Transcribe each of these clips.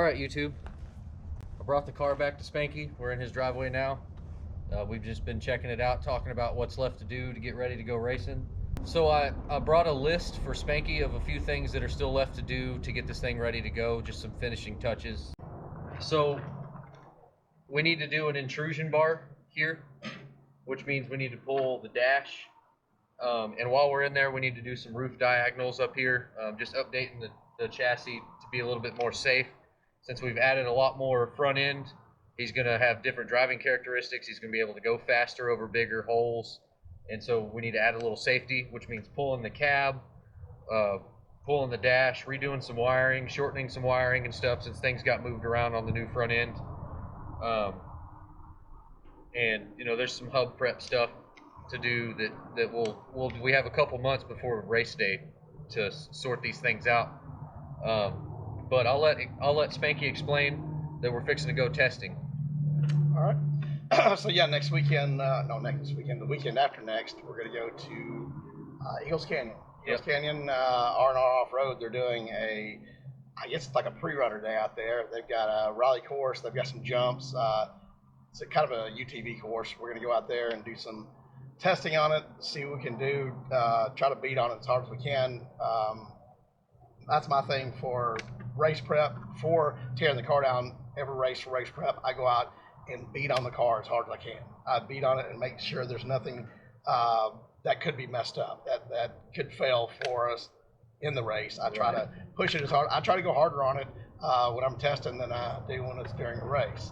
Alright, YouTube. I brought the car back to Spanky. We're in his driveway now. We've just been checking it out, talking about what's left to do to get ready to go racing. So I brought a list for Spanky of a few things that are still left to do to get this thing ready to go, just some finishing touches. So we need to do an intrusion bar here, which means we need to pull the dash. And while we're in there, we need to do some roof diagonals up here, just updating the chassis to be a little bit more safe. Since we've added a lot more front end, he's going to have different driving characteristics. He's going to be able to go faster over bigger holes. And so we need to add a little safety, which means pulling the cab, pulling the dash, redoing some wiring, shortening some wiring and stuff since things got moved around on the new front end. And you know, there's some hub prep stuff to do that we have a couple months before race day to sort these things out. But I'll let Spanky explain that we're fixing to go testing. All right. So yeah, next weekend, the weekend after next, we're going to go to Eagles Canyon. Eagles Canyon, R&R Off-Road, they're doing I guess it's like a pre-runner day out there. They've got a rally course, they've got some jumps. It's a kind of a UTV course. We're going to go out there and do some testing on it, see what we can do, try to beat on it as hard as we can. That's my thing for race prep. Before tearing the car down, every race for race prep, I go out and beat on the car as hard as I can. I beat on it and make sure there's nothing that could be messed up, that could fail for us in the race. I try to push it as hard. I try to go harder on it when I'm testing than I do when it's during a race.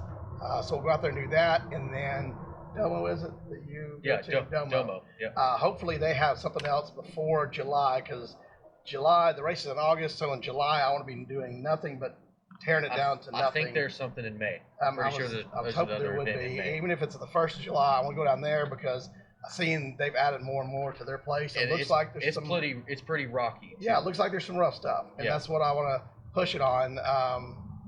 So we'll go out there and do that, and then Domo, is it that you? Yeah, Domo. Yeah. Hopefully they have something else before July, because July, the race is in August, so in July I want to be doing nothing but tearing it down to nothing. I think there's something in May. I was hoping there would be. Even if it's the 1st of July, I want to go down there because I've seen they've added more and more to their place. It looks like there's it's pretty rocky. Too. Yeah, it looks like there's some rough stuff, and that's what I want to push it on.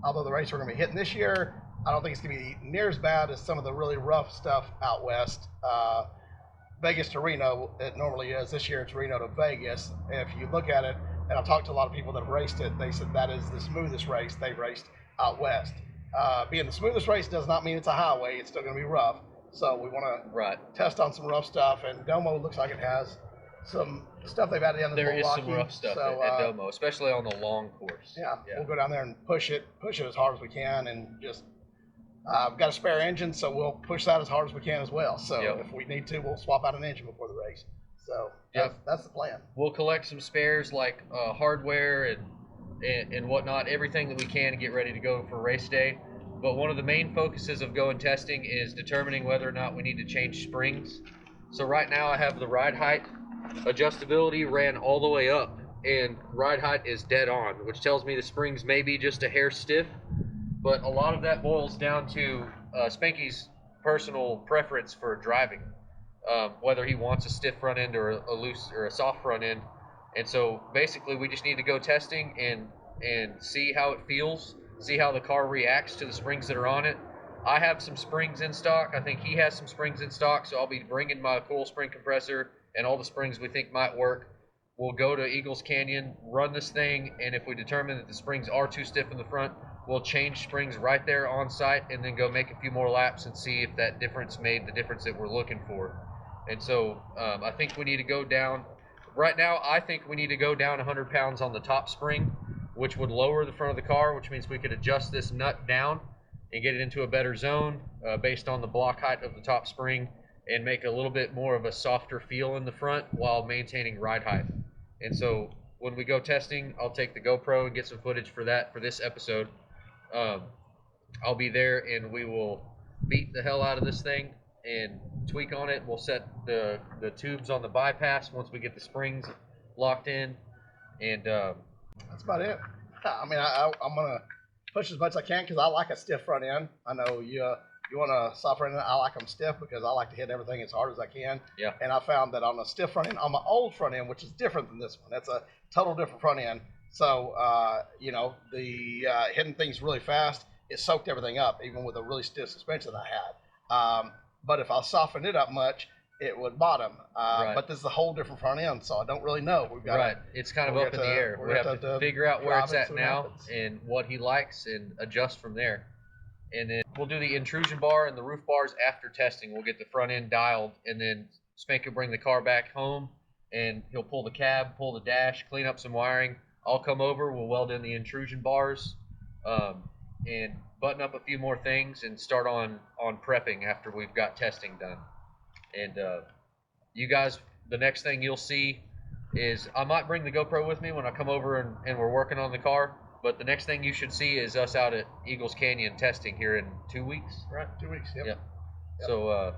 Although the race we're going to be hitting this year, I don't think it's going to be near as bad as some of the really rough stuff out west. Vegas to Reno, it normally is. This year it's Reno to Vegas. If you look at it, and I've talked to a lot of people that have raced it, they said that is the smoothest race they've raced out west. Being the smoothest race does not mean it's a highway. It's still going to be rough. So we want to test on some rough stuff. And Domo looks like it has some stuff they've added in. There is some rough stuff at Domo, especially on the long course. Yeah, we'll go down there and push it as hard as we can, and just I've got a spare engine, so we'll push that as hard as we can as well. So if we need to, we'll swap out an engine before the race. So that's the plan. We'll collect some spares like hardware and whatnot, everything that we can to get ready to go for race day. But one of the main focuses of going testing is determining whether or not we need to change springs. So right now I have the ride height. Adjustability ran all the way up, and ride height is dead on, which tells me the springs may be just a hair stiff. But a lot of that boils down to Spanky's personal preference for driving, whether he wants a stiff front end or a loose or a soft front end. And so basically we just need to go testing and see how it feels, see how the car reacts to the springs that are on it. I have some springs in stock. I think he has some springs in stock, so I'll be bringing my coil spring compressor and all the springs we think might work. We'll go to Eagles Canyon, run this thing, and if we determine that the springs are too stiff in the front, we'll change springs right there on site and then go make a few more laps and see if that difference made the difference that we're looking for. And so I think we need to go down, right now I think we need to go down 100 pounds on the top spring, which would lower the front of the car, which means we could adjust this nut down and get it into a better zone based on the block height of the top spring, and make a little bit more of a softer feel in the front while maintaining ride height. And so when we go testing, I'll take the GoPro and get some footage for that for this episode. I'll be there and we will beat the hell out of this thing and tweak on it. We'll set the tubes on the bypass once we get the springs locked in, and that's about it. I mean, I'm gonna push as much as I can because I like a stiff front end. I know you want a soft front end. I like them stiff because I like to hit everything as hard as I can. Yeah. And I found that on a stiff front end, on my old front end, which is different than this one, that's a total different front end. So you know, the hitting things really fast, it soaked everything up, even with a really stiff suspension that I had. But if I soften it up much, it would bottom. Right. But this is a whole different front end, so I don't really know. We've got right. It's kind of up in the air. We have to figure out where it's at now and what he likes and adjust from there. And then we'll do the intrusion bar and the roof bars after testing. We'll get the front end dialed, and then Spank will bring the car back home, and he'll pull the cab, pull the dash, clean up some wiring. I'll come over, we'll weld in the intrusion bars, and button up a few more things and start on prepping after we've got testing done. And you guys, the next thing you'll see is I might bring the GoPro with me when I come over and we're working on the car. But the next thing you should see is us out at Eagles Canyon testing here in 2 weeks, right? 2 weeks, yep. Yep. So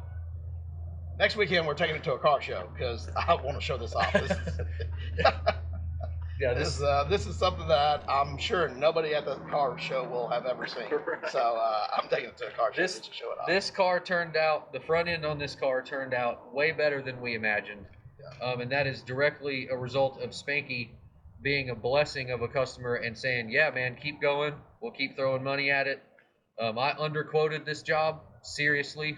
next weekend we're taking it to a car show because I want to show this off. This is, yeah, this is something that I'm sure nobody at the car show will have ever seen. Right. So I'm taking it to a car show to show it off. This car turned out, the front end on this car turned out way better than we imagined. Yeah. And that is directly a result of Spanky being a blessing of a customer and saying, yeah, man, keep going. We'll keep throwing money at it. I underquoted this job, seriously.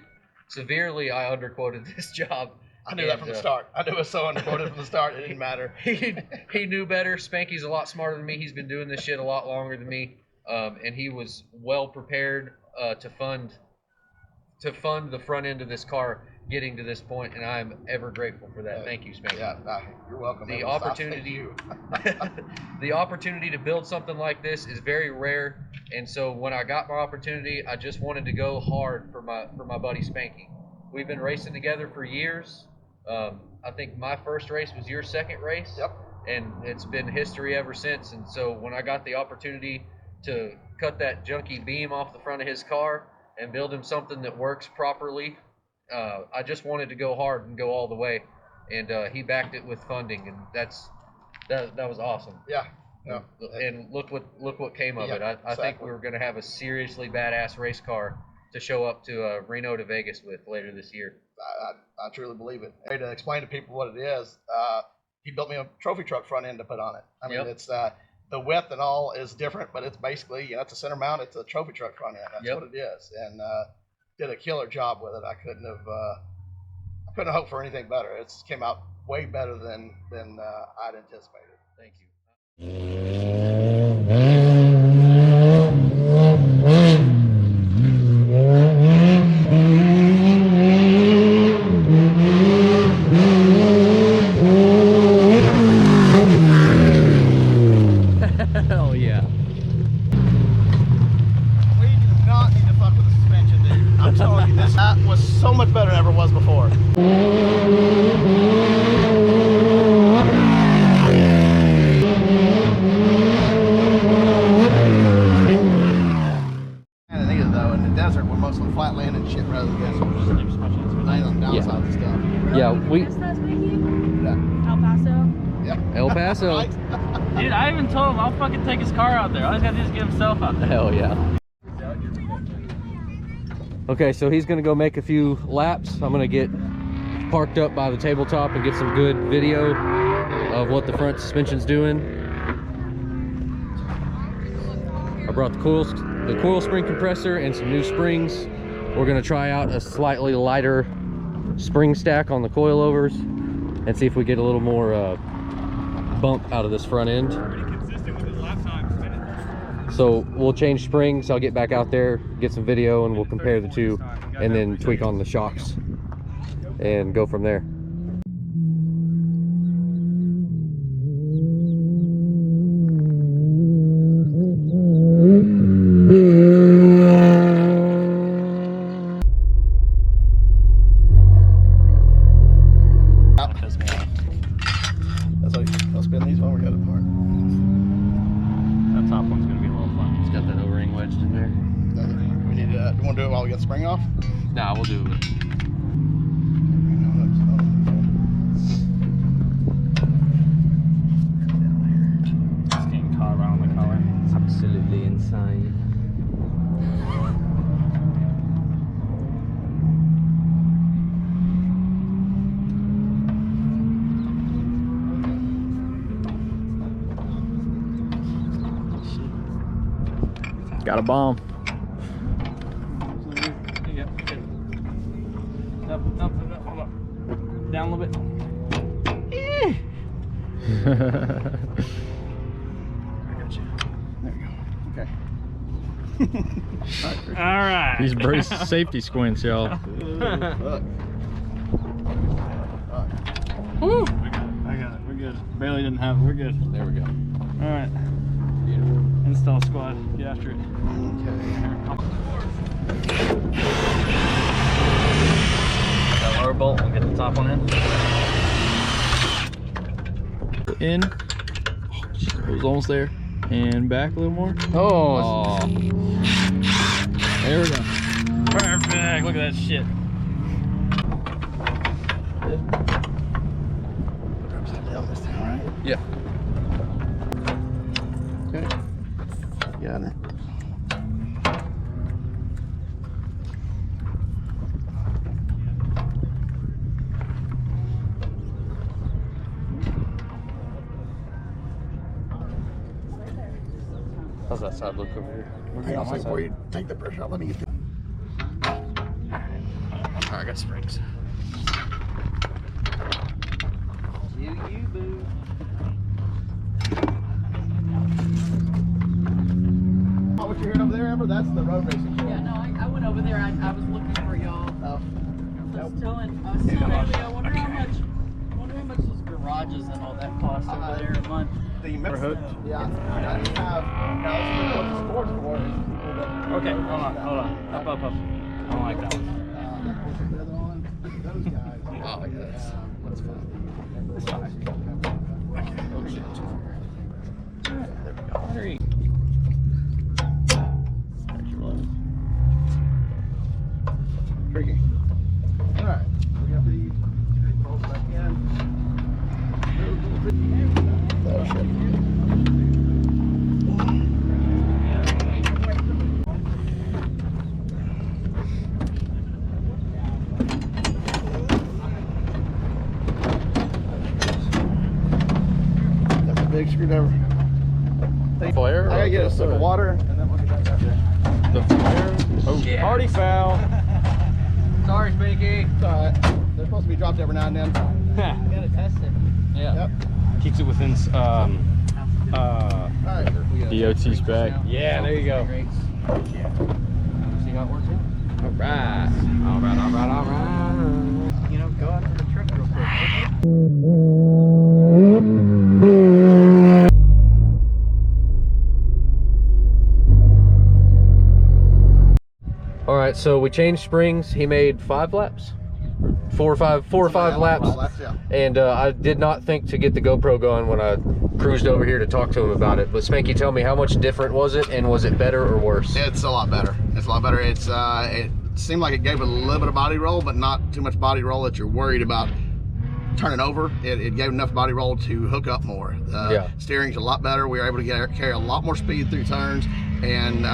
Severely, I underquoted this job. I knew that from the start. I knew it was so underquoted from the start, it didn't matter. He knew better. Spanky's a lot smarter than me. He's been doing this shit a lot longer than me. And he was well prepared to fund the front end of this car getting to this point, and I'm ever grateful for that. Thank you, Spanky. Yeah, you're welcome. The opportunity, the opportunity to build something like this is very rare, and so when I got my opportunity, I just wanted to go hard for my buddy Spanky. We've been racing together for years. I think my first race was your second race. Yep. And it's been history ever since. And so when I got the opportunity to cut that junky beam off the front of his car and build him something that works properly, I just wanted to go hard and go all the way, and he backed it with funding, and that was awesome. Yeah. Yeah. And look what came of it. I think we were going to have a seriously badass race car to show up to Reno to Vegas with later this year. I truly believe it. Hey, to explain to people what it is, he built me a trophy truck front end to put on it. I mean, it's the width and all is different, but it's basically, it's a center mount. It's a trophy truck front end. That's what it is. And did a killer job with it. I couldn't have hoped for anything better. It's came out way better than I'd anticipated. Thank you. Hell yeah. We do not need to fuck with the suspension, dude. I'm telling you, this was so much better than it ever was before. And the thing is, though, in the desert, we're mostly flat land and shit rather than laying on the downside and stuff. Yeah, we. El Paso. Yeah. El Paso. Right? Dude, I even told him I'll fucking take his car out there. All he's got to do is get himself out there. Hell yeah. Okay, so he's gonna go make a few laps. I'm gonna get parked up by the tabletop and get some good video of what the front suspension's doing. I brought the coil spring compressor and some new springs. We're gonna try out a slightly lighter spring stack on the coilovers and see if we get a little more bump out of this front end. So we'll change springs. I'll get back out there, get some video, and we'll compare the two and then tweak on the shocks and go from there. I'll spin these while we got it apart. That top one's going to be a little fun. It's got that O-ring wedged in there. We need to, do you want to do it while we get the spring off? Nah, we'll do it. Just getting caught around the collar. It's absolutely insane. Got a bomb. Hold on. a little bit. I got you. There we go. Okay. All right. These brace safety squints, y'all. Look. Woo. I got it. We're good. Barely didn't have it. We're good. There we go. All right. Install squad. Get after it. That lower bolt. We'll get the top one in. In. It was almost there. And back a little more. Oh. There we go. Perfect. Look at that shit. Yeah. Okay. Got it. How's that side look over here? Hang on, before you take the pressure off, let me get the. Alright, I got springs. You boo. What you're hearing over there, Amber? That's the road racing. Yeah, no, I went over there. I was looking for y'all. Oh. I was telling Bailey, I wonder how much those garages and all that cost over there a month. The hooked. Yeah. Now you have. Now let's look what the sports for is people that. Okay, hold on. Up. I don't like that one. The other one, those guys. Oh, yes. That's fine. This side. Oh, shit. Battery. Tricky. All right. We got these. Bolts back in. Oh, shit. That's a big screwdriver. Fire? I gotta get a sip of water and then we'll get back out there. The fire? Oh, Yeah. Party foul. Sorry, Spanky. It's alright. They're supposed to be dropped every now and then. Gotta test it. Yeah. Yep. Keeps it within Alright. DOT spec. Yeah, there you go. See how it works out? Alright. Alright. You know, go out to the truck real quick. Alright, so we changed springs. He made 5 laps? 4 or 5 laps. Yeah. And I did not think to get the GoPro going when I cruised over here to talk to him about it. But Spanky, tell me, how much different was it, and was it better or worse? It's a lot better. It's a lot better. It seemed like it gave it a little bit of body roll, but not too much body roll that you're worried about turning over. It gave enough body roll to hook up more. Yeah. Steering's a lot better. We were able to carry a lot more speed through turns, and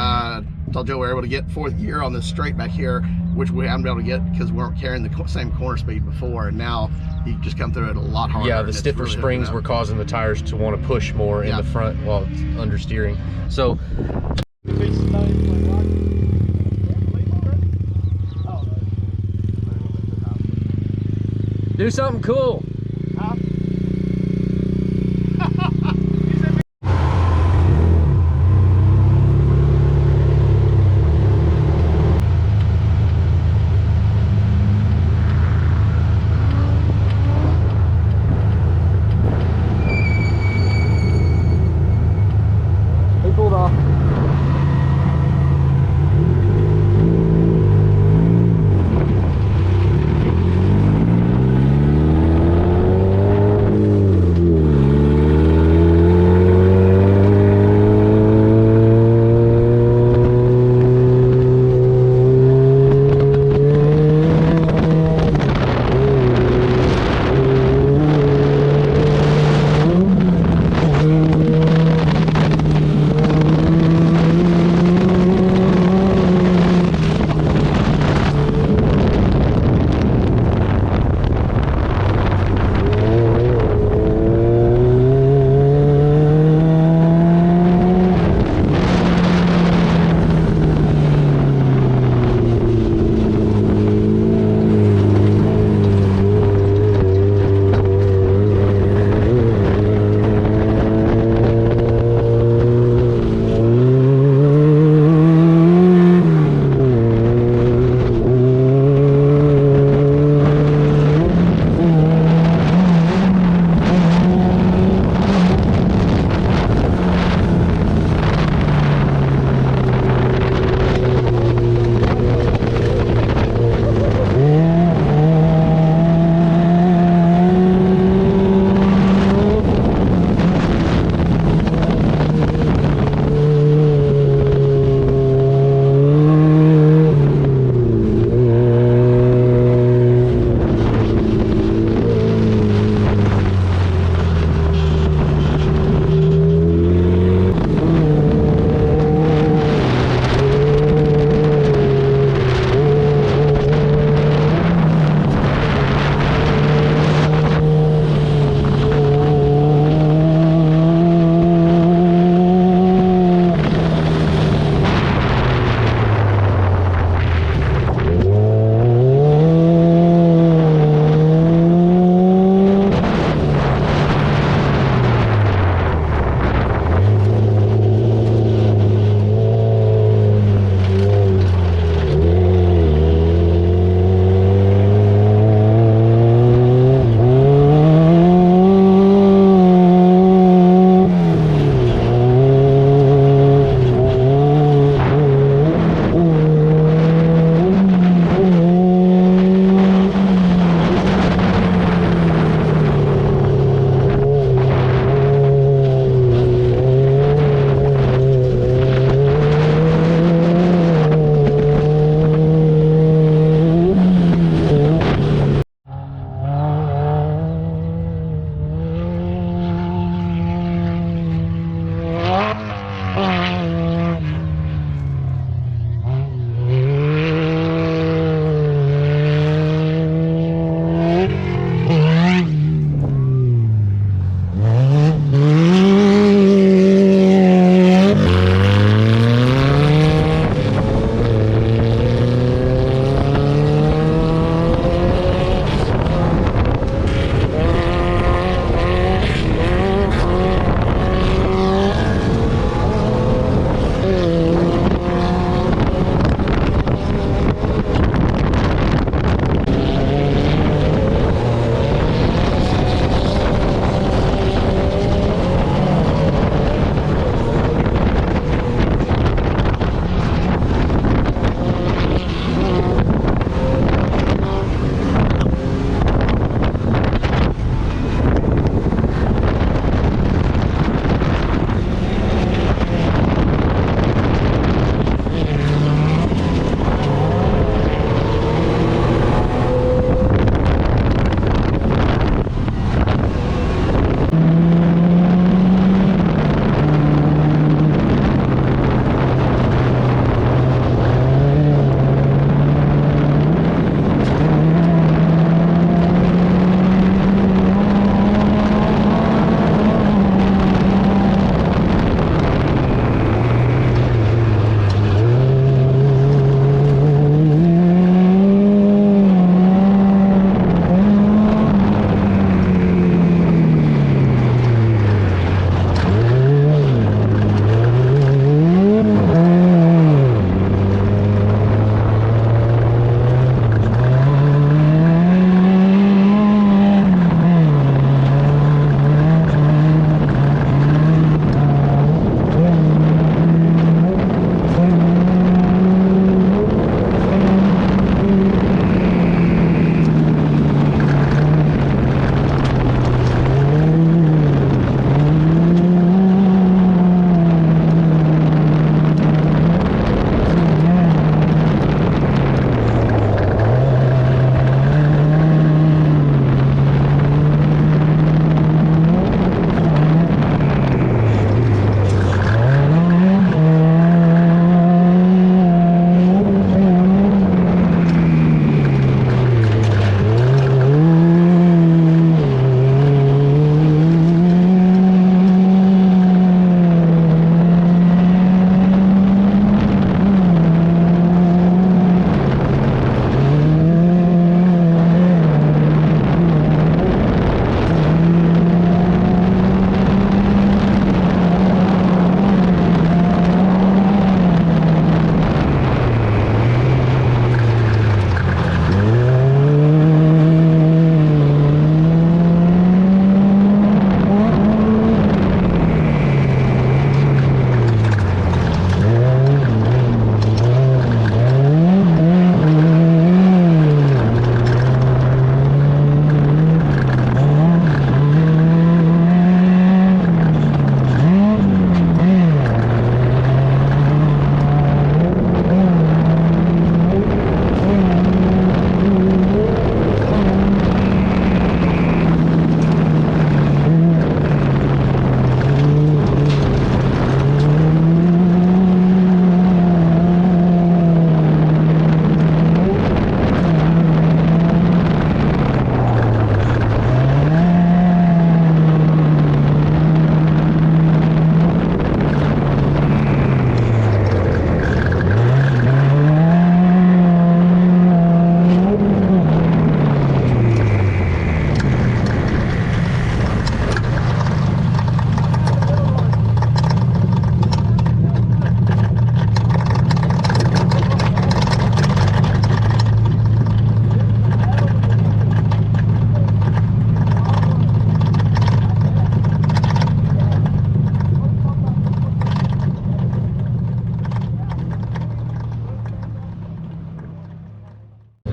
told Joe we were able to get 4th gear on this straight back here, which we haven't been able to get because we weren't carrying the same corner speed before, and now you just come through it a lot harder. Yeah, and the it's stiffer really springs hooking were up. causing the tires to want to push more in Yeah. the front while it's understeering. So, do something cool. He pulled off.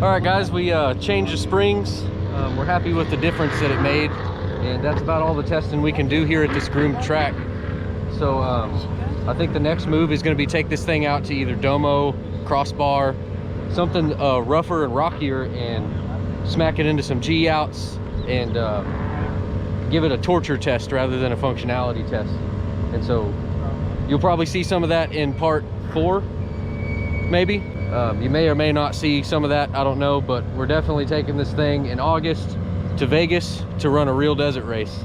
All right, guys, we changed the springs. We're happy with the difference that it made, and that's about all the testing we can do here at this groomed track. So I think the next move is going to be take this thing out to either Domo, crossbar, something rougher and rockier, and smack it into some G outs and give it a torture test rather than a functionality test. And so you'll probably see some of that in part 4, maybe. You may or may not see some of that, I don't know, but we're definitely taking this thing in August to Vegas to run a real desert race.